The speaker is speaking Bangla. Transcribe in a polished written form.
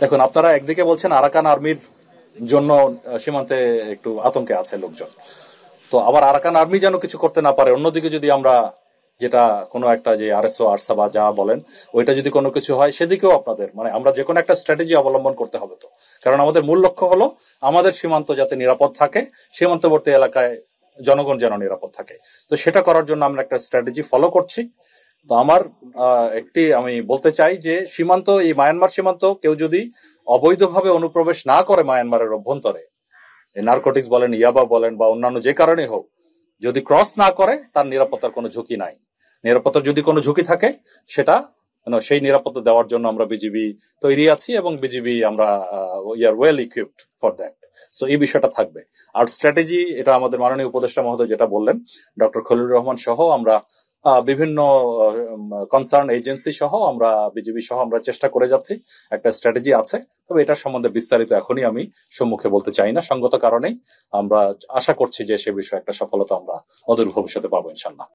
দেখুন, আপনারা একদিকে বলছেন আরাকান আর্মির জন্য সীমান্তে একটু আতঙ্কে আছে লোকজন, তো আবার আরাকান আর্মি যেন কিছু করতে না পারে, অন্যদিকে যদি আমরা যেটা কোনো একটা যে আরএসও আরসা বা যা বলেন ওইটা যদি কোনো কিছু হয় সেদিকেও আপনাদের মানে আমরা যে কোনো একটা স্ট্র্যাটেজি অবলম্বন করতে হবে। তো কারণ আমাদের মূল লক্ষ্য হলো আমাদের সীমান্ত যাতে নিরাপদ থাকে, সীমান্তবর্তী এলাকায় জনগণ যেন নিরাপদ থাকে। তো সেটা করার জন্য আমরা একটা স্ট্র্যাটেজি ফলো করছি। তো আমার আমি বলতে চাই যে সীমান্ত, এই মায়ানমার সীমান্ত কেউ যদি অবৈধভাবে অনুপ্রবেশ না করে মায়ানমারের অভ্যন্তরে, নার্কোটিক্স বলেন, ইয়াবা বলেন বা অন্যান্য যে কারণে হোক, যদি ক্রস না করে তার নিরাপত্তার কোনো ঝুঁকি নাই। নিরাপত্তার যদি কোনো ঝুঁকি থাকে সেটা সেই নিরাপত্তা দেওয়ার জন্য আমরা বিজিবি তৈরি আছি এবং বিজিবি আমরা we are well equipped for that. So এই বিষয়টা থাকবে। আর স্ট্র্যাটেজি, এটা আমাদের মাননীয় উপদেষ্টা মহোদয় যেটা বললেন, ডক্টর খলিলুর রহমান সহ আমরা বিভিন্ন কনসার্ন এজেন্সি সহ আমরা বিজিবি সহ আমরা চেষ্টা করে যাচ্ছি, একটা স্ট্র্যাটেজি আছে। তবে এটার সম্বন্ধে বিস্তারিত এখনই আমি সম্মুখে বলতে চাই না, সঙ্গত কারণেই। আমরা আশা করছি যে সে বিষয়ে একটা সফলতা আমরা অদূর ভবিষ্যতে পাবো ইনশাল্লাহ।